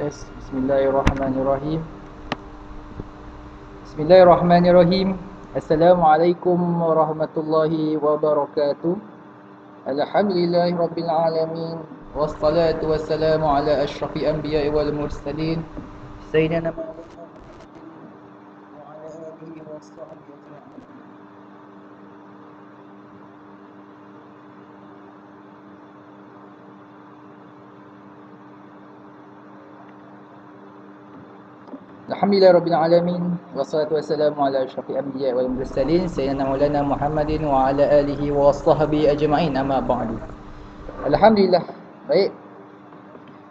Tes. Bismillahirrahmanirrahim. Bismillahirrahmanirrahim. Assalamualaikum warahmatullahi wabarakatuh. Alhamdulillahirabbil alamin. Wassalatu wassalamu ala asyrafil anbiya'i wal mursalin sayyidina Muhammad wa ala alihi washabbihi ajma'in. Alhamdulillahirabbil alamin. Wassalatu wassalamu ala asyrafil anbiya'i wal mursalin sayyidina Maulana Muhammadin wa ala alihi washabbihi ajma'in. Amma ba'du. Alhamdulillah. Baik.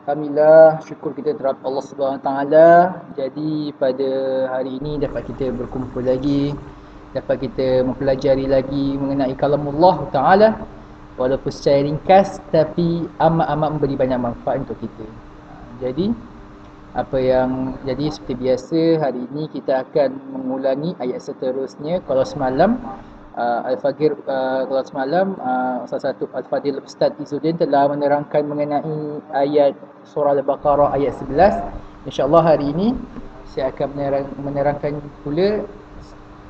Alhamdulillah, syukur kita terhadap Allah Subhanahu taala. Jadi pada hari ini dapat kita berkumpul lagi, dapat kita mempelajari lagi mengenai kalamullah taala walaupun secara ringkas tapi amat-amat memberi banyak manfaat untuk kita. Jadi seperti biasa hari ini kita akan mengulangi ayat seterusnya. Kalau semalam salah satu Al-Fadil Ustaz Izzuddin telah menerangkan mengenai ayat surah Al-Baqarah ayat 11. InsyaAllah hari ini saya akan menerangkan pula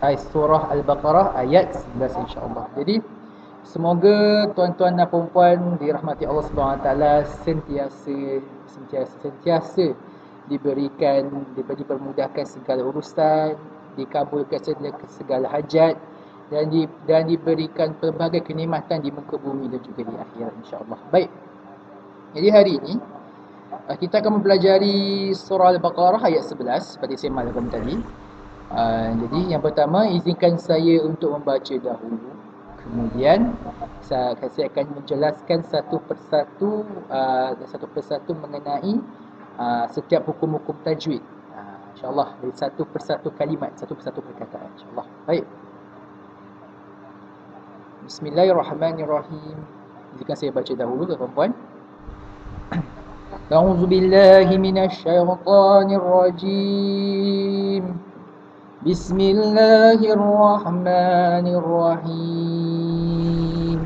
ayat surah Al-Baqarah ayat 11 insyaAllah. Jadi semoga tuan-tuan dan puan-puan dirahmati Allah Subhanahu taala sentiasa dipermudahkan segala urusan, dikabulkan segala hajat dan diberikan pelbagai kenikmatan di muka bumi dan juga di akhirat insya-Allah. Baik. Jadi hari ini kita akan mempelajari surah Al-Baqarah ayat 11 seperti saya maklumkan tadi. Jadi yang pertama, izinkan saya untuk membaca dahulu. Kemudian saya akan menjelaskan satu persatu mengenai setiap hukum-hukum tajwid. InsyaAllah dari satu persatu kalimat, satu persatu perkataan insyaAllah. Baik. Bismillahirrahmanirrahim. Izinkan saya baca dahulu tuan-tuan. A'udzu billahi minasyaitonir rajim. Bismillahirrahmanirrahim.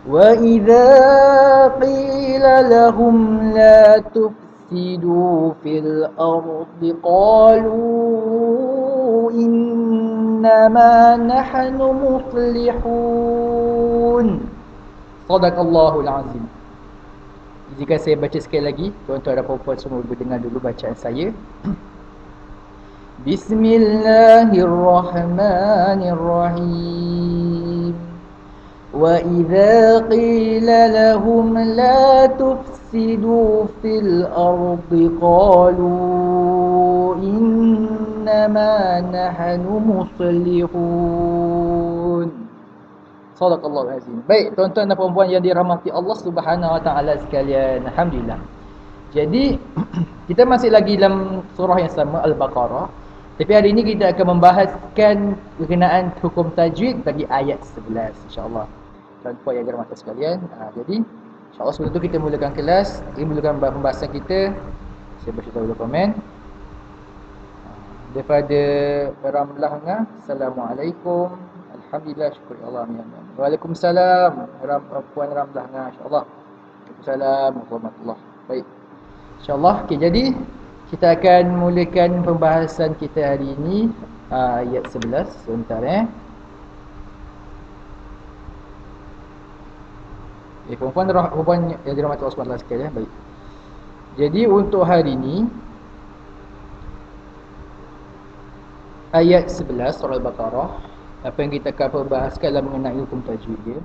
وَإِذَا قِيلَ لَهُمْ لَا تُفْسِدُوا فِي الْأَرْضِ قَالُوا إِنَّمَا نَحْنُ مُصْلِحُونَ. Shadaqallahul azim. Jika saya baca sekali lagi, tuan-tuan dan puan-puan semua berdengar dulu bacaan saya. Bismillahirrahmanirrahim. وَإِذَا قِيلَ لَهُمْ لَا تُفْسِدُوا فِي الْأَرْضِ قَالُوا إِنَّمَا نَحْنُ مُصْلِحُونَ. Shadaqallahul azim. Baik, tuan-tuan dan puan-puan yang dirahmati Allah Subhanahu wa taala sekalian. Alhamdulillah. Jadi kita masih lagi dalam surah yang sama Al-Baqarah. Tapi hari ini kita akan membahaskan berkenaan hukum tajwid bagi ayat 11 insya-Allah. Tuan-tuan yang dirahmati sekalian. Jadi insya-Allah sebelum itu kita mulakan kelas, mulakan pembahasan kita. Saya baca dulu komen. Daripada Ramlahna, Assalamualaikum. Alhamdulillah, syukur Allah. Waalaikumsalam. Puan Ramlahna, insya-Allah. Waalaikumsalam warahmatullahi. Baik. Insya-Allah. Okey, jadi kita akan mulakan pembahasan kita hari ini ayat 11 sebentar Puan-puan yang dirahmati Allah Subhanahu sekalian. Baik. Jadi untuk hari ini ayat 11 surah Al-Baqarah, apa yang kita akan perbahaskan adalah mengenai hukum tajwid dia.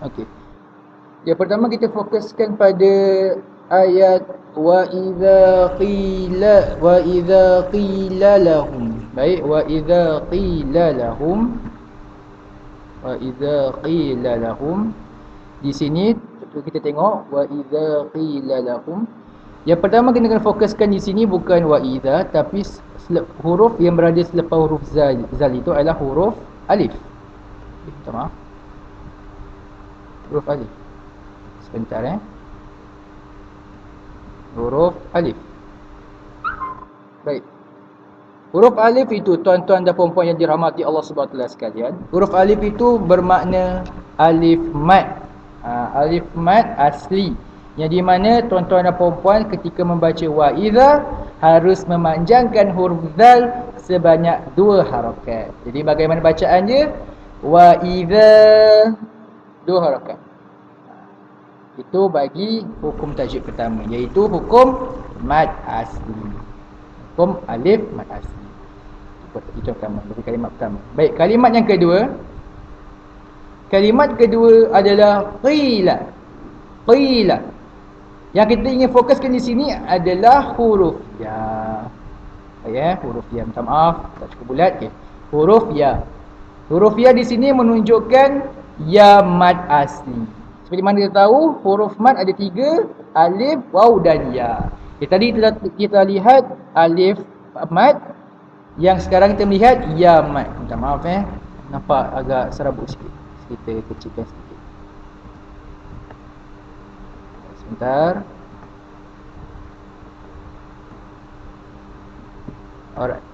Okey. Yang pertama kita fokuskan pada ayat wa idza qila lahum. Baik, wa idza qila lahum. Di sini kita tengok wa idza qila lahum. Yang pertama kita akan fokuskan di sini bukan wa idza tapi huruf yang berada selepas huruf zal itu adalah huruf alif. Minta maaf. Huruf alif. Sebentar Huruf alif. Baik. Huruf alif itu, tuan-tuan dan puan-puan yang dirahmati Allah Subhanahu Wa Taala sekalian, huruf alif itu bermakna alif mad. Alif mad asli, yang di mana tuan-tuan dan puan-puan ketika membaca wa idza harus memanjangkan huruf zal sebanyak 2 harakat. Jadi bagaimana bacaan dia? Wa idza, 2 harakat. Itu bagi hukum tajuk pertama, iaitu hukum mad asli. Hukum alif mad asli. Itu pertama, bagi kalimat pertama. Baik, kalimat yang kedua. Kalimat kedua adalah qila. Qila. Yang kita ingin fokuskan di sini adalah huruf ya. Ya, huruf ya. Minta maaf, tak cukup bulat. Okay. Huruf ya. Huruf ya di sini menunjukkan ya mad asli. Seperti mana kita tahu, huruf mad ada 3, alif, waw dan ya. Tadi kita lihat alif mad. Yang sekarang kita melihat ya mad. Minta maaf nampak agak serabut sikit. Kita kecilkan sedikit. Sebentar. Alright.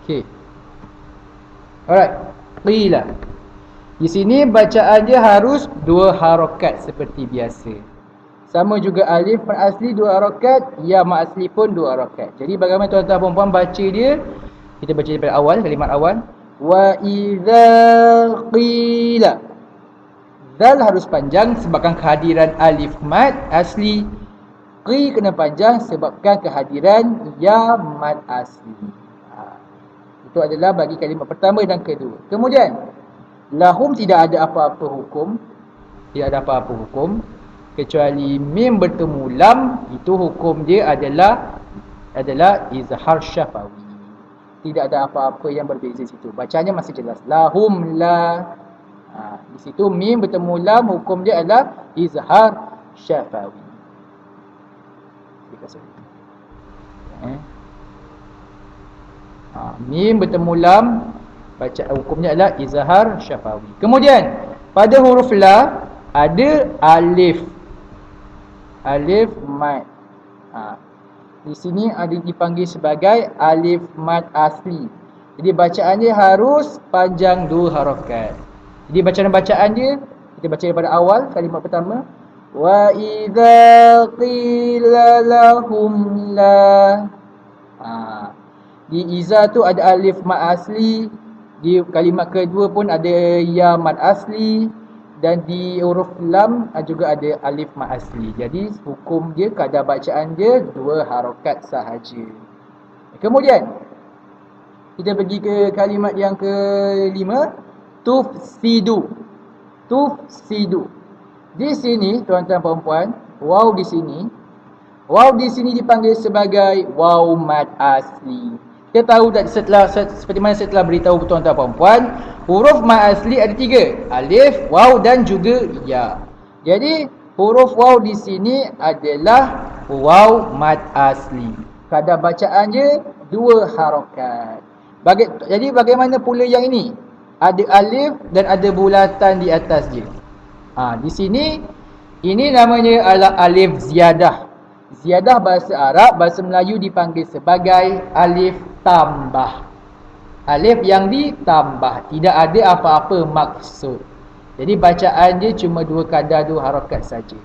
Okey. Alright. Qila. Di sini bacaan dia harus 2 harakat seperti biasa. Sama juga alif mad asli 2 harakat, ya mad asli pun 2 harakat. Jadi bagaimana tuan-tuan puan-puan baca dia? Kita baca daripada awal, kalimat awal. Wa idza qila. Zal harus panjang sebabkan kehadiran alif mad asli. Qi kena panjang sebabkan kehadiran ya mad asli. Itu adalah bagi kalimat pertama dan kedua. Kemudian lahum tidak ada apa-apa hukum. Tidak ada apa-apa hukum kecuali mim bertemu lam, itu hukum dia adalah izhar syafawi. Tidak ada apa-apa yang berbeza situ. Bacanya masih jelas. Lahum la. Di situ mim bertemu lam, hukum dia adalah izhar syafawi. Mim bertemu lam, baca hukumnya adalah izhar syafawi. Kemudian pada huruf la ada alif. Alif mad. Di sini ada dipanggil sebagai alif mad asli. Jadi bacaan dia harus panjang 2 harakat. Jadi bacaan dia kita baca daripada awal kalimat pertama. Wa idza qila lahum la. Di iza tu ada alif mad asli. Di kalimat kedua pun ada ya mad asli. Dan di huruf lam juga ada alif mad asli. Jadi hukum dia, kadar bacaan dia 2 harakat sahaja. Kemudian kita pergi ke kalimat yang kelima. Tufsidu. Tufsidu. Di sini tuan-tuan puan-puan, waw di sini. Waw di sini dipanggil sebagai waw mad asli. Kita tahu seperti mana saya telah beritahu tuan-tuan puan-puan, huruf mad asli ada 3, alif, waw dan juga ya. Jadi huruf waw di sini adalah waw mad asli. Kadar bacaan dia 2 harakat. Jadi bagaimana pula yang ini? Ada alif dan ada bulatan di atas dia. Di sini ini namanya adalah alif ziyadah. Ziyadah bahasa Arab, bahasa Melayu dipanggil sebagai alif tambah. Alif yang ditambah, tidak ada apa-apa maksud. Jadi bacaan dia cuma 2 kadar 2 harakat saja.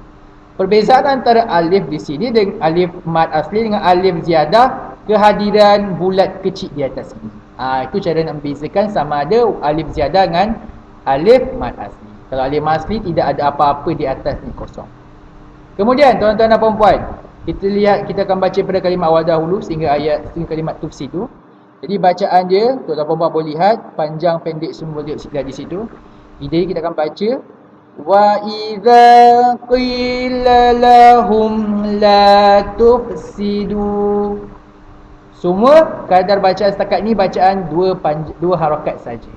Perbezaan antara alif di sini dengan alif mad asli dengan alif ziyadah, kehadiran bulat kecil di atas ini. Itu cara nak membezakan sama ada alif ziyadah dengan alif mad asli. Kalau alif mad asli tidak ada apa-apa di atas ni, kosong. Kemudian tuan-tuan dan puan-puan, kita akan baca pada kalimat awal dahulu sehingga kalimat tufsidu. Jadi bacaan dia, tuan-tuan puan-puan boleh lihat, panjang pendek semua dia di situ. Jadi kita akan baca wa idza qila lahum la tufsidu. Semua kadar bacaan setakat ni bacaan 2 harakat saja.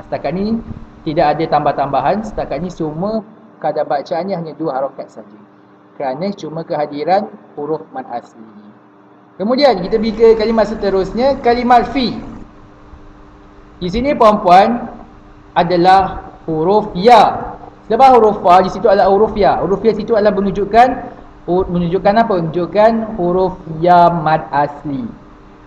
Setakat ni tidak ada tambah-tambahan, setakat ni semua kadar bacaannya hanya 2 harakat saja. Kerana cuma kehadiran huruf mad asli. Kemudian kita pergi ke kalimat seterusnya, kalimat fi. Di sini puan-puan adalah huruf ya. Lepas huruf fa, di situ adalah huruf ya. Huruf ya situ adalah menunjukkan apa? Menunjukkan huruf ya mad asli.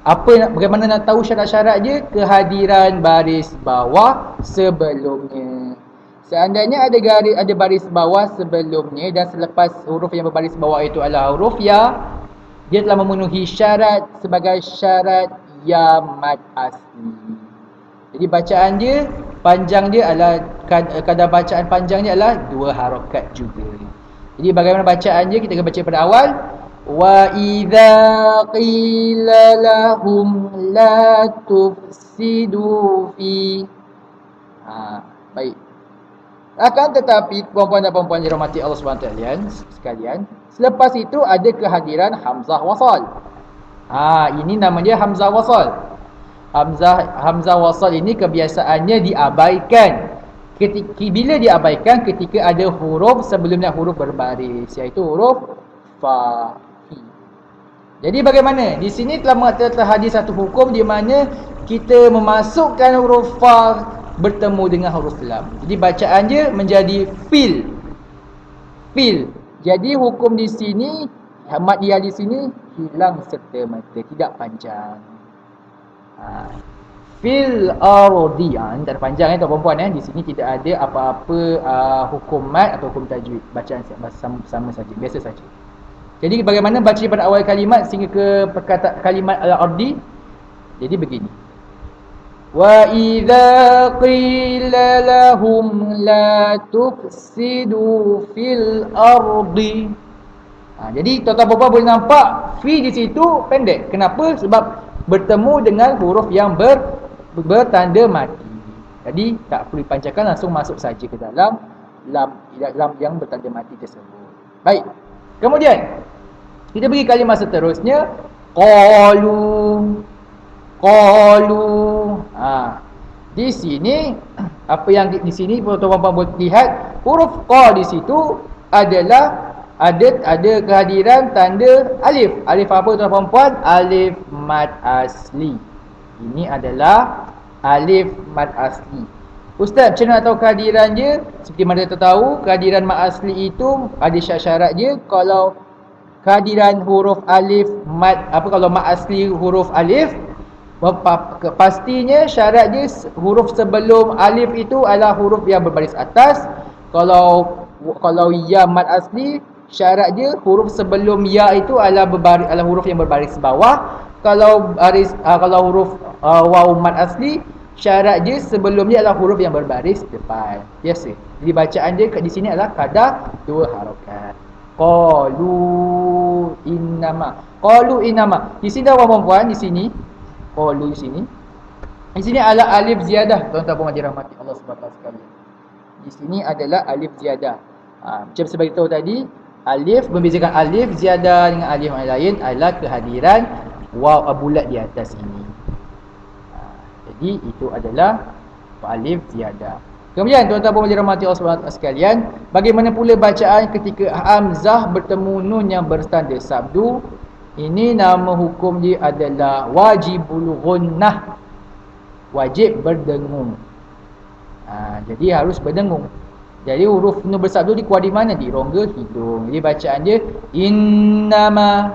Bagaimana nak tahu syarat-syarat dia? Kehadiran baris bawah sebelumnya. Seandainya ada baris bawah sebelumnya dan selepas huruf yang berbaris bawah itu adalah huruf ya, dia telah memenuhi syarat sebagai syarat ya mad asli. Jadi bacaan dia, panjang dia adalah, kadar bacaan panjang dia adalah 2 harakat juga. Jadi bagaimana bacaan dia? Kita akan baca pada awal. Wa idza qila lahum la tufsidu fi. Baik. Akan tetapi puan-puan dan puan-puan dirahmati Allah SWT sekalian, selepas itu ada kehadiran hamzah wasal. Ini nama dia hamzah wasal. Hamzah wasal ini kebiasaannya diabaikan. Bila diabaikan? Ketika ada huruf sebelumnya huruf berbaris, iaitu huruf fa. Jadi bagaimana? Di sini telah hadir satu hukum di mana kita memasukkan huruf fa bertemu dengan huruf lam. Jadi bacaan dia menjadi fil. Jadi hukum di sini, mad dia di sini hilang serta-merta, tidak panjang. Fil ardi, ini tak ada panjang tuan-puan. Di sini tidak ada apa-apa hukum mad atau hukum tajwid. Bacaan sama saja, biasa saja. Jadi bagaimana baca pada awal kalimat sehingga ke perkataan kalimat al-ardi? Jadi begini. Wa idza qila lahum la tufsidu fil ardi. Jadi tuan-tuan puan-puan boleh nampak fi di situ pendek. Kenapa? Sebab bertemu dengan huruf yang bertanda mati. Jadi tak perlu dipanjangkan, langsung masuk saja ke dalam lam yang bertanda mati tersebut. Baik. Kemudian kita pergi kalimat seterusnya, qalu. Di sini apa yang di sini tuan-tuan boleh lihat, huruf qa di situ adalah ada kehadiran tanda alif. Alif apa tuan-tuan puan? Alif mad asli. Ini adalah alif mad asli. Ustaz, macam mana tahu kehadiran dia? Seperti mana kita tahu, kehadiran mad asli itu ada syarat dia. Kalau kehadiran huruf alif mad, kalau mad asli huruf alif, pastinya syarat dia huruf sebelum alif itu adalah huruf yang berbaris atas. Kalau ya mad asli, syarat dia huruf sebelum ya itu adalah huruf yang berbaris bawah. Kalau huruf waw mad asli, syarat dia sebelumnya adalah huruf yang berbaris depan. Biasa. Jadi bacaan dia di sini adalah kadar 2 harakat. Qalu innama. Di sini puan-puan, di sini qalu di sini. Di sini adalah alif ziyadah, tuan-tuan puan dirahmati Allah Subhanahu sekalian. Di sini adalah alif ziyadah. Macam sebagai tahu tadi, alif, membezakan alif ziyadah dengan alif yang lain adalah kehadiran waw bulat di atas ini. Jadi itu adalah alif ziyadah. Kemudian tuan-tuan puan dirahmati Allah Subhanahu sekalian, bagaimana pula bacaan ketika hamzah bertemu nun yang bertanda sabdu? Ini nama hukum dia adalah wajibul ghunnah. Wajib berdengung. Jadi harus berdengung. Jadi huruf nun bersabdu dikeluar di mana? Di rongga hidung. Jadi bacaan dia innama.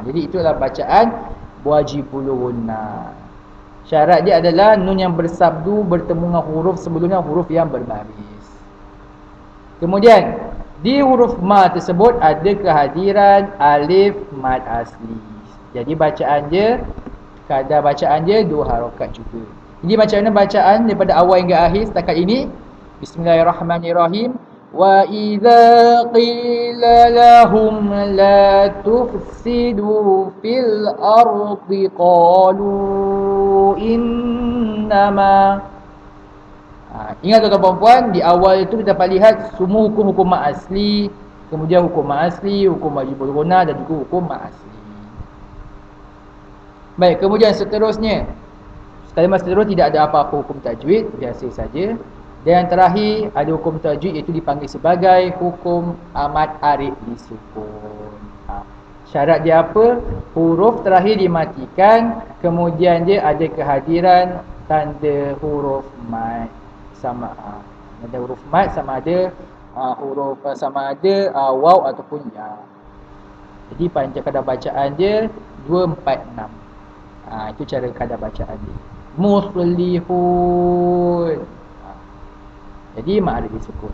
Jadi itulah bacaan wajibul ghunnah. Syarat dia adalah nun yang bersabdu bertemu dengan huruf sebelumnya huruf yang berbaris. Kemudian di huruf ma tersebut ada kehadiran alif mad asli. Jadi bacaan dia, kadar bacaan dia 2 harakat juga. Jadi macam mana bacaan daripada awal hingga akhir setakat ini? Bismillahirrahmanirrahim. Wa idza qila lahum la tufsidu fil ardi qalu innama. Ingat tuan-tuan puan, di awal itu kita dapat lihat semua hukum-hukum mak asli, kemudian hukum mak asli, hukum wajibul ghunnah dan juga hukum mak asli. Baik, kemudian seterusnya, kalimat seterusnya tidak ada apa-apa hukum tajwid, biasa saja. Dan yang terakhir ada hukum tajwid, iaitu dipanggil sebagai hukum mad arid disukun. Syarat dia apa? Huruf terakhir dimatikan, kemudian dia ada kehadiran tanda huruf mad. sama ada huruf mat sama ada huruf sama ada waw ataupun ya. Jadi panjang kadar bacaan dia 246. Itu cara kadar bacaan dia. Muflihun. Jadi mak ada disukun.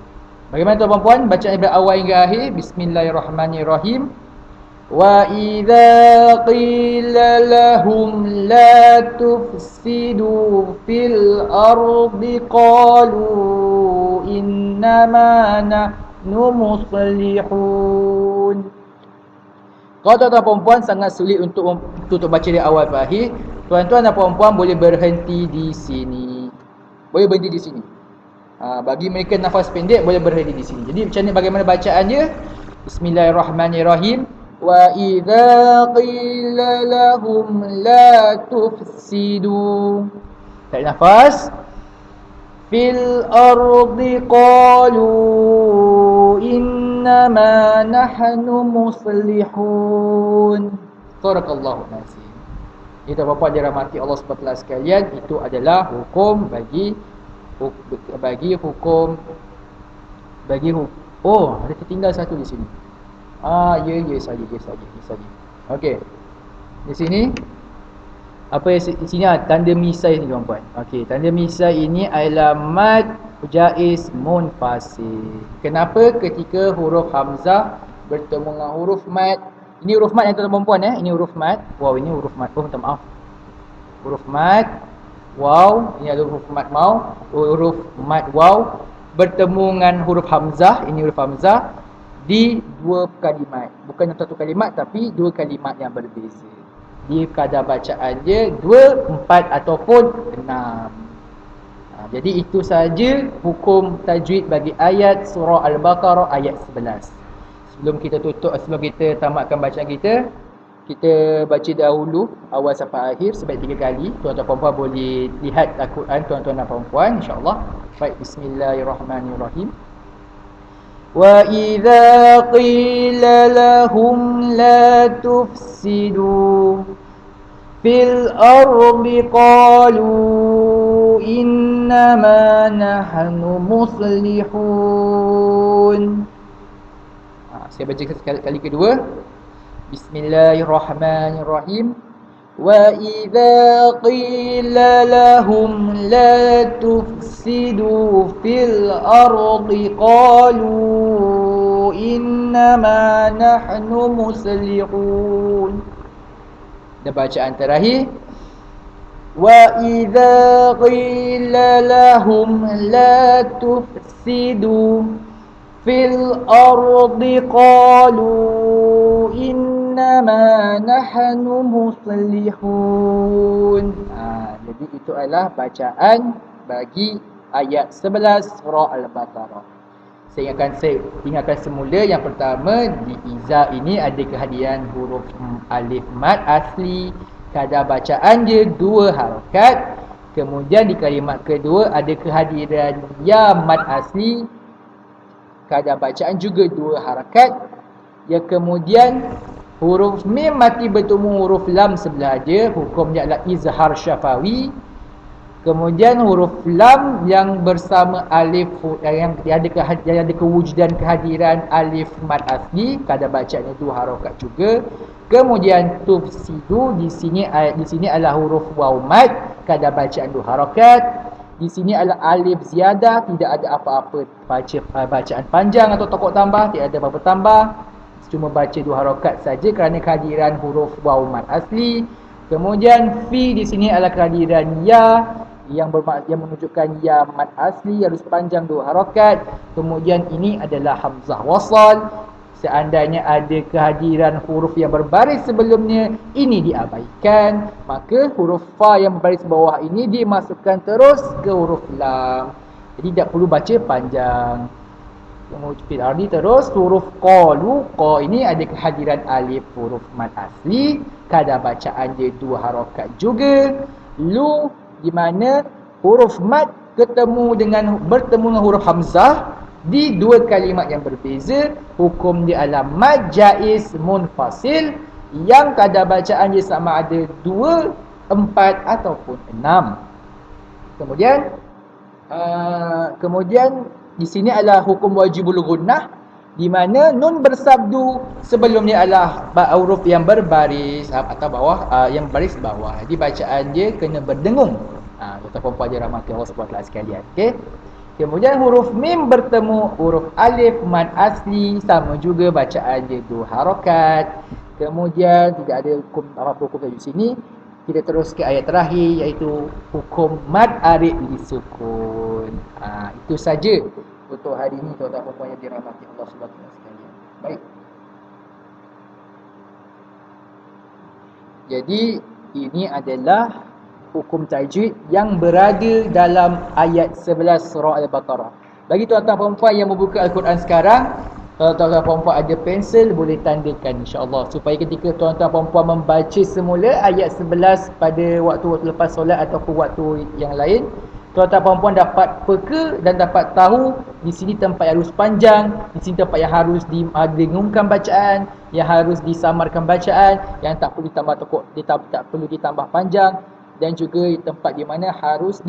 Bagaimana tuan-puan bacaan daripada awal hingga akhir? Bismillahirrahmanirrahim. Wa idza qila lahum la tufsidu fil ardi qalu innama nahnu muslihun. Kalau tuan-tuan perempuan sangat sulit untuk baca dari awal ke akhir, tuan-tuan dan perempuan boleh berhenti di sini. Boleh berhenti di sini. Bagi mereka nafas pendek boleh berhenti di sini. Jadi macam ni bagaimana bacaannya? Bismillahirrahmanirrahim. Wa idza qila lahum la tufsidu. Tarik nafas. Fil ardi qalu innama nahnu muslihun. Sadaqallahu nazim. Itu bapa dirahmati Allah SWT sekalian, itu adalah hukum bagi oh, ada tertinggal satu di sini. Ya saja. Okey. Di sini apa yang di sini tanda misai ni tuan-puan. Okey, tanda misai ini adalah mad jaiz munfasil. Kenapa ketika huruf hamzah bertemu dengan huruf mad? Ini huruf mad yang tuan-puan ini huruf mad. Wow, ini huruf mad. Oh, minta maaf. Huruf mad waw, ini adalah huruf mad mau, huruf mad waw bertemu dengan huruf hamzah, ini huruf hamzah di dua kalimat. Bukan satu kalimat tapi dua kalimat yang berbeza. Di kadar bacaan dia 2, 4 ataupun 6. Jadi itu sahaja hukum tajwid bagi ayat surah Al-Baqarah ayat 11. Sebelum kita tamatkan bacaan kita baca dahulu awal sampai akhir sebanyak 3 kali. Tuan-tuan perempuan boleh lihat Al-Quran tuan-tuan dan perempuan insya-Allah. Baik, bismillahirrahmanirrahim. Wa idza qila lahum la tufsidu fil ardi qalu innama nahnu muslihun. Saya baca kali kedua. Bismillahirrahmanirrahim. Wa idza qila lahum la tufsidu fil ardi qalu innama nahnu muslihun. Dan bacaan terakhir. Wa idza qila lahum la tufsidu fil ardi qalu innama nahnu muslihun. Jadi itu adalah bacaan bagi ayat 11 surah Al-Baqarah. Saya ingatkan semula yang pertama, di iza ini ada kehadiran huruf alif mad asli, kadar bacaan dia 2 harakat. Kemudian di kalimat kedua ada kehadiran ya mad asli, kadar bacaan juga 2 harakat. Yang kemudian huruf mim mati bertemu huruf lam sebelah dia, hukumnya adalah izhar syafawi. Kemudian huruf lam yang bersama alif yang ada kewujudan kehadiran alif mad asli, kadar bacaannya 2 harakat juga. Kemudian tufsidu di sini adalah huruf waw mad, kadar bacaan 2 harakat. Di sini adalah alif ziyadah, tidak ada apa-apa bacaan panjang atau tokok tambah, tidak ada apa-apa tambah. Cuma baca 2 harakat saja kerana kehadiran huruf waw mad asli. Kemudian fi di sini adalah kehadiran ya yang menunjukkan ya mad asli harus panjang 2 harakat. Kemudian ini adalah hamzah wasal. Seandainya ada kehadiran huruf yang berbaris sebelumnya, ini diabaikan. Maka huruf fa yang berbaris bawah ini dimasukkan terus ke huruf lam. Jadi tak perlu baca panjang. Kemudian ardi terus huruf qalu, qa ini ada kehadiran alif huruf mad asli, kadar bacaan dia 2 harakat juga. Lu di mana huruf mad bertemu dengan huruf hamzah di 2 kalimat yang berbeza, hukum dia adalah mad jaiz munfasil yang kadar bacaan dia sama ada 2, 4 ataupun 6. Kemudian Kemudian di sini adalah hukum wajibul gunnah, di mana nun bersabdu sebelumnya adalah huruf yang berbaris atau bawah, yang baris bawah. Jadi bacaan dia kena berdengung. Tuan-tuan perempuan dirahmati Allah SWT sekalian. Okey. Kemudian huruf mim bertemu huruf alif mad asli, sama juga bacaan dia 2 harakat. Kemudian tidak ada hukum apa-apa hukum di sini. Kita terus ke ayat terakhir, iaitu hukum mad arid disukun. Itu saja untuk hari ini tuan-tuan puan yang dirahmati Allah Subhanahu wa taala. Baik. Jadi ini adalah hukum tajwid yang berada dalam ayat 11 surah Al-Baqarah. Bagi tuan-tuan puan yang membuka Al-Quran sekarang, tuan-tuan puan ada pensel, boleh tandakan insya-Allah, supaya ketika tuan-tuan puan membaca semula ayat 11 pada waktu-waktu lepas solat ataupun waktu yang lain, tuan-tuan puan dapat peka dan dapat tahu di sini tempat yang harus panjang, di sini tempat yang harus didengungkan bacaan, yang harus disamarkan bacaan, yang tak perlu ditambah tak perlu ditambah panjang, dan juga tempat di mana harus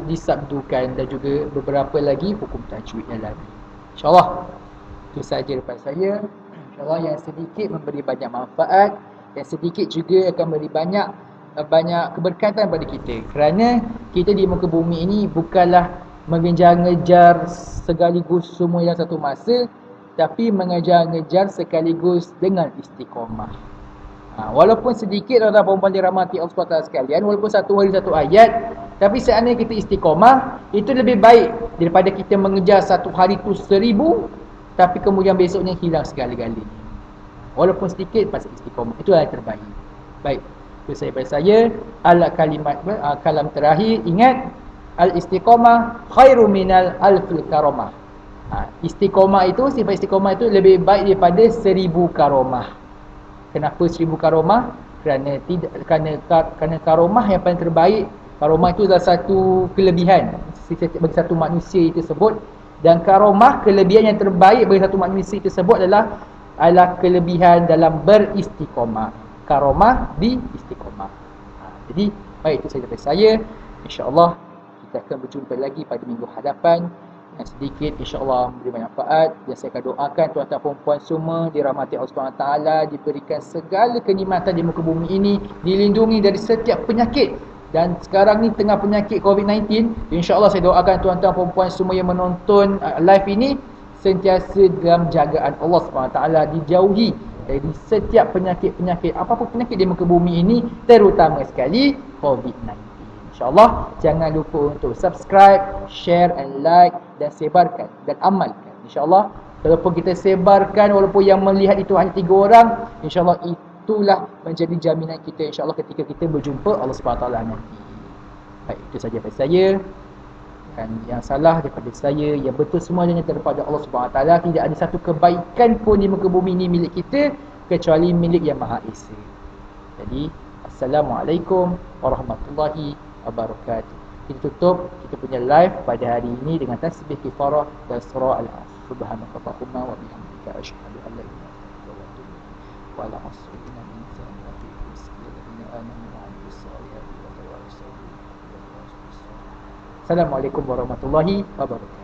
disabdukan, dan juga beberapa lagi hukum tajwid yang lain. InsyaAllah itu sahaja daripada saya. InsyaAllah yang sedikit memberi banyak manfaat, yang sedikit juga akan beri banyak keberkatan pada kita, kerana kita di muka bumi ini bukanlah mengejar-ngejar sekaligus semua yang satu masa, tapi mengejar-ngejar sekaligus dengan istiqamah. Walaupun sedikit tuan-tuan perempuan dirahmati Allah SWT sekalian, walaupun satu hari satu ayat, tapi seandainya kita istiqamah, itu lebih baik daripada kita mengejar satu hari tu 1000, tapi kemudian besoknya hilang segala-galanya. Walaupun sedikit, pasti istiqamah. Itu yang terbaik. Baik, itu saya kalam terakhir. Ingat, al-istiqamah khairu minal alfil karamah. Istiqamah itu, sifat istiqamah itu lebih baik daripada 1000 karamah. Kenapa 1000 karomah? Kerana karomah yang paling terbaik. Karomah itu adalah satu kelebihan bagi satu manusia tersebut, dan karomah, kelebihan yang terbaik bagi satu manusia tersebut adalah kelebihan dalam beristiqamah. Karomah di istiqamah. Jadi baik, itu saja dari saya. InsyaAllah kita akan berjumpa lagi pada minggu hadapan yang sedikit insya-Allah memberi banyak manfaat. Dan saya akan doakan tuan-tuan puan semua dirahmati Allah Subhanahu taala, diberikan segala kenikmatan di muka bumi ini, dilindungi dari setiap penyakit. Dan sekarang ni tengah penyakit COVID-19, insya-Allah saya doakan tuan-tuan puan semua yang menonton live ini sentiasa dalam jagaan Allah Subhanahu taala, dijauhi dari setiap penyakit-penyakit, apapun penyakit di muka bumi ini, terutama sekali COVID-19. InsyaAllah jangan lupa untuk subscribe, share and like, dan sebarkan dan amalkan. InsyaAllah walaupun kita sebarkan, walaupun yang melihat itu hanya 3 orang, InsyaAllah itulah menjadi jaminan kita InsyaAllah ketika kita berjumpa Allah SWT nanti. Baik, itu saja daripada saya. Dan yang salah daripada saya, yang betul semuanya daripada Allah SWT. Tidak ada satu kebaikan pun di muka bumi ini milik kita kecuali milik Yang Maha Esa. Jadi Assalamualaikum warahmatullahi wabarakatuh. Kita tutup kita punya live pada hari ini dengan tasbih kifarah dan surah Al-Asr. Subhanakallahumma wa bihamdika asyhadu an la ilaha illa anta astaghfiruka wa atubu ilaik. Wa la asrina min sanati muslimin amanu wa amilus salihati wa tawasaw bil haqqi wa tawasaw bis sabr. Assalamualaikum warahmatullahi wabarakatuh.